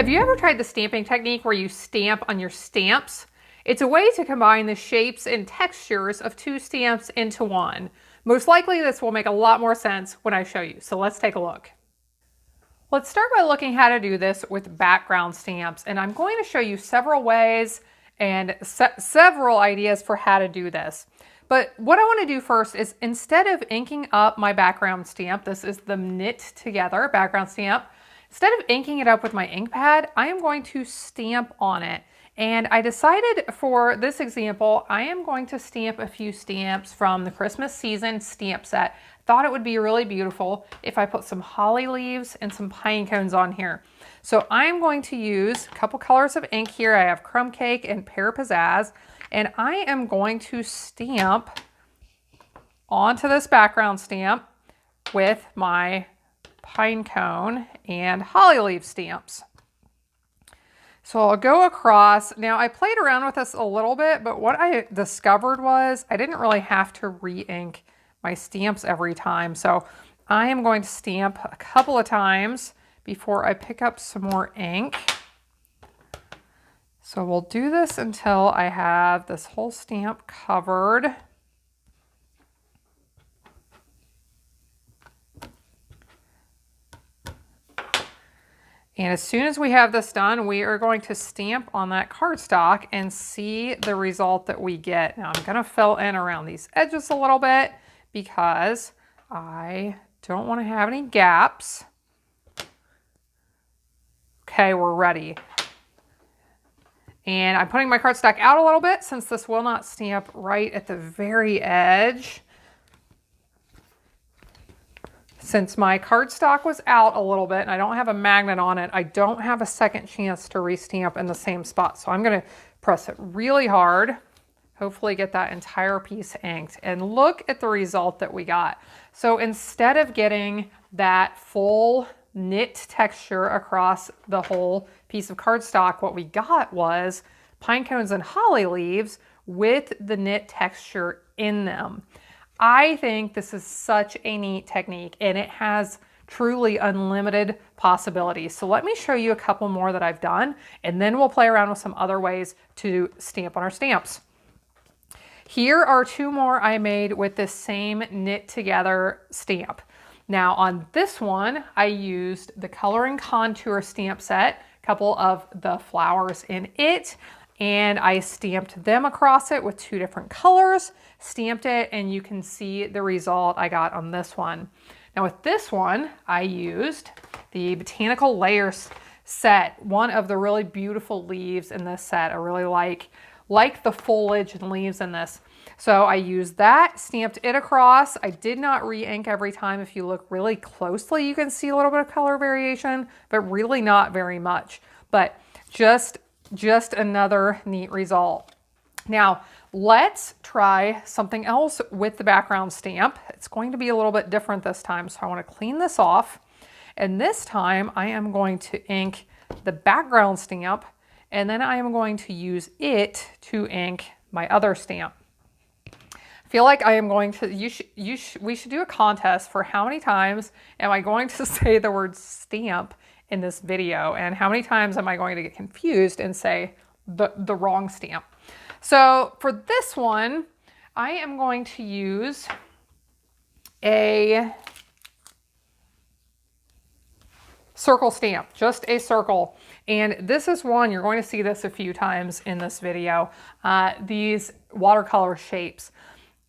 Have you ever tried the stamping technique where you stamp on your stamps? It's a way to combine the shapes and textures of two stamps into one. Most likely this will make a lot more sense when I show you, so let's take a look. Let's start by looking how to do this with background stamps, and I'm going to show you several ways and several ideas for how to do this. But what I want to do first is, instead of inking up my background stamp, this is the Knit Together background stamp, instead of inking it up with my ink pad, I am going to stamp on it. And I decided for this example, I am going to stamp a few stamps from the Christmas season stamp set. Thought it would be really beautiful if I put some holly leaves and some pine cones on here. So I'm going to use a couple colors of ink here. I have Crumb Cake and Pear Pizzazz, and I am going to stamp onto this background stamp with my pine cone and holly leaf stamps. So I'll go across. Now I played around with this a little bit, but what I discovered was I didn't really have to re-ink my stamps every time. So I am going to stamp a couple of times before I pick up some more ink. So we'll do this until I have this whole stamp covered. And as soon as we have this done, we are going to stamp on that cardstock and see the result that we get. Now I'm going to fill in around these edges a little bit because I don't want to have any gaps. Okay, we're ready. And I'm putting my cardstock out a little bit since this will not stamp right at the very edge. Since my cardstock was out a little bit and I don't have a magnet on it, I don't have a second chance to restamp in the same spot. So I'm going to press it really hard, hopefully get that entire piece inked, and look at the result that we got. So instead of getting that full knit texture across the whole piece of cardstock, what we got was pine cones and holly leaves with the knit texture in them. I think this is such a neat technique, and it has truly unlimited possibilities. So let me show you a couple more that I've done, and then we'll play around with some other ways to stamp on our stamps. Here are two more I made with this same Knit Together stamp. Now on this one, I used the Color and Contour stamp set, a couple of the flowers in it, and I stamped them across it with two different colors, stamped it, and you can see the result I got on this one. Now with this one, I used the Botanical Layers set, one of the really beautiful leaves in this set. I really like the foliage and leaves in this. So I used that, stamped it across. I did not re-ink every time. If you look really closely, you can see a little bit of color variation, but really not very much. But just another neat result. Now, let's try something else with the background stamp. It's going to be a little bit different this time, so I want to clean this off. And this time, I am going to ink the background stamp, and then I am going to use it to ink my other stamp. I feel like I am going to, we should do a contest for how many times am I going to say the word stamp in this video, and how many times am I going to get confused and say the wrong stamp. So for this one, I am going to use a circle stamp, just a circle. And this is one, you're going to see this a few times in this video, these watercolor shapes.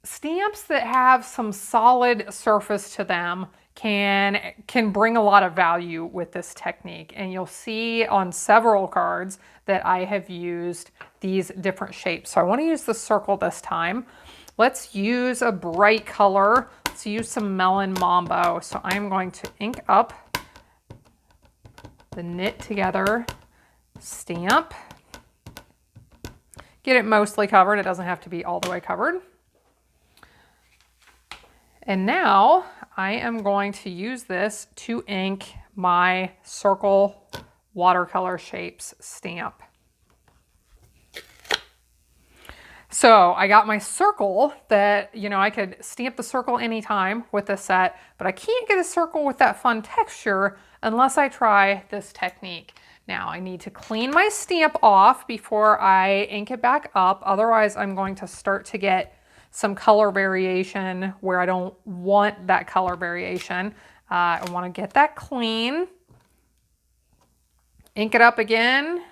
Stamps that have some solid surface to them can bring a lot of value with this technique. And you'll see on several cards that I have used these different shapes. So I want to use the circle this time. Let's use a bright color. Let's use some Melon Mambo. So I'm going to ink up the Knit Together stamp. Get it mostly covered. It doesn't have to be all the way covered. And now I am going to use this to ink my circle watercolor shapes stamp. So I got my circle that, you know, I could stamp the circle anytime with this set, but I can't get a circle with that fun texture unless I try this technique. Now I need to clean my stamp off before I ink it back up. Otherwise, I'm going to start to get some color variation where I don't want that color variation. I want to get that clean. Ink it up again.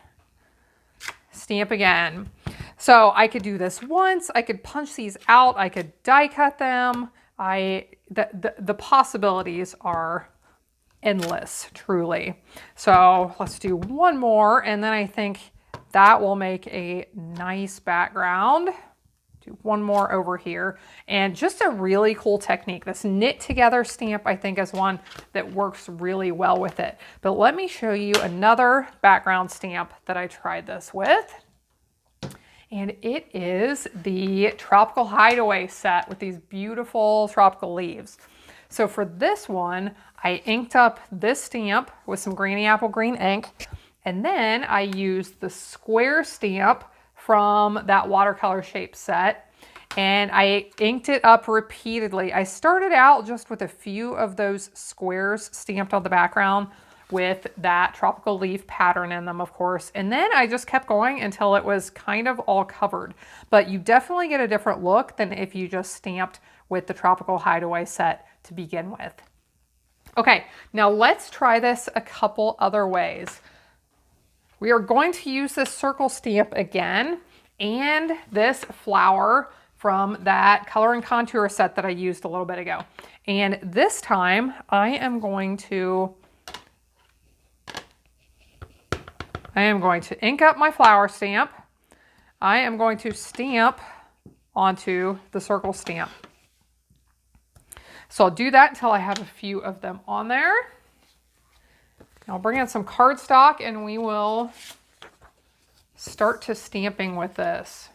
Stamp again. So I could do this once. I could punch these out. I could die cut them. The possibilities are endless, truly. So let's do one more, and then I think that will make a nice background. Do one more over here, and just a really cool technique. This knit together stamp, I think, is one that works really well with it. But let me show you another background stamp that I tried this with. And it is the Tropical Hideaway set with these beautiful tropical leaves. So for this one, I inked up this stamp with some Granny Apple Green ink, and then I used the square stamp from that watercolor shape set, and I inked it up repeatedly. I started out just with a few of those squares stamped on the background with that tropical leaf pattern in them, of course. And then I just kept going until it was kind of all covered. But you definitely get a different look than if you just stamped with the Tropical Hideaway set to begin with. Okay, now let's try this a couple other ways. We are going to use this circle stamp again and this flower from that color and contour set that I used a little bit ago. And this time I am going to ink up my flower stamp. I am going to stamp onto the circle stamp. So I'll do that until I have a few of them on there. I'll bring in some cardstock and we will start to stamping with this.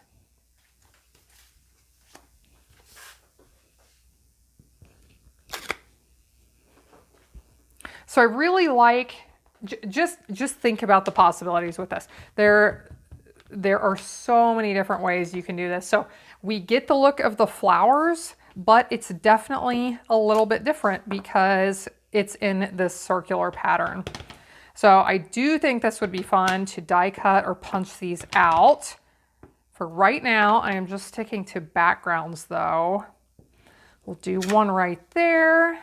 So I really like, just think about the possibilities with this. There are so many different ways you can do this. So we get the look of the flowers, but it's definitely a little bit different because it's in this circular pattern. So I do think this would be fun to die cut or punch these out. For right now, I am just sticking to backgrounds though. We'll do one right there.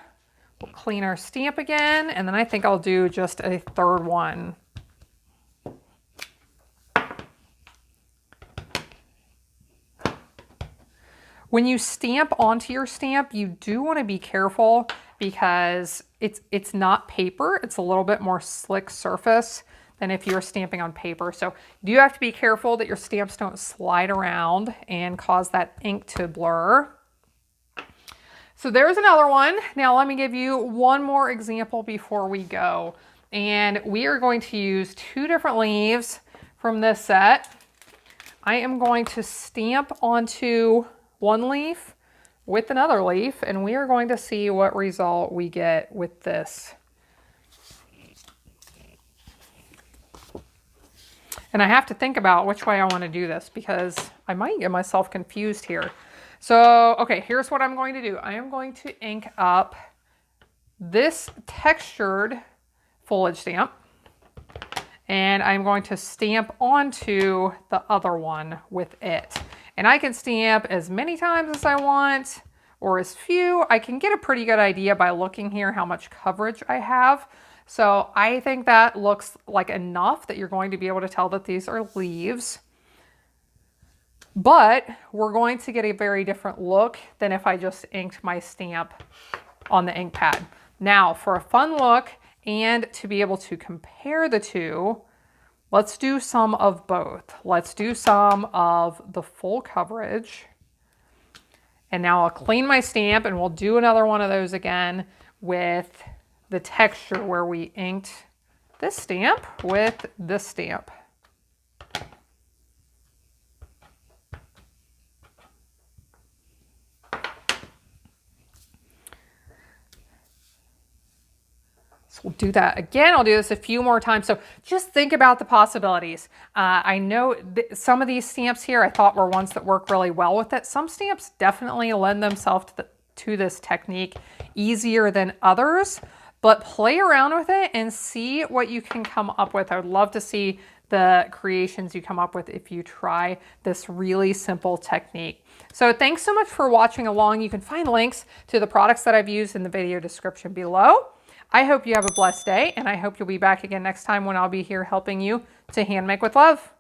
We'll clean our stamp again, and then I think I'll do just a third one. When you stamp onto your stamp, you do want to be careful because it's not paper. It's a little bit more slick surface than if you're stamping on paper. So you do have to be careful that your stamps don't slide around and cause that ink to blur. So there's another one. Now let me give you one more example before we go. And we are going to use two different leaves from this set. I am going to stamp onto one leaf with another leaf, and we are going to see what result we get with this. And I have to think about which way I want to do this because I might get myself confused here. So, okay, here's what I'm going to do. I am going to ink up this textured foliage stamp, and I'm going to stamp onto the other one with it. And I can stamp as many times as I want or as few. I can get a pretty good idea by looking here how much coverage I have. So I think that looks like enough that you're going to be able to tell that these are leaves. But we're going to get a very different look than if I just inked my stamp on the ink pad. Now, for a fun look and to be able to compare the two, let's do some of both. Let's do some of the full coverage. And now I'll clean my stamp and we'll do another one of those again with the texture where we inked this stamp with this stamp. So we'll do that again. I'll do this a few more times. So just think about the possibilities. I know some of these stamps here I thought were ones that work really well with it. Some stamps definitely lend themselves to this technique easier than others. but play around with it and see what you can come up with. I would love to see the creations you come up with if you try this really simple technique. So thanks so much for watching along. You can find links to the products that I've used in the video description below. I hope you have a blessed day, and I hope you'll be back again next time when I'll be here helping you to hand make with love.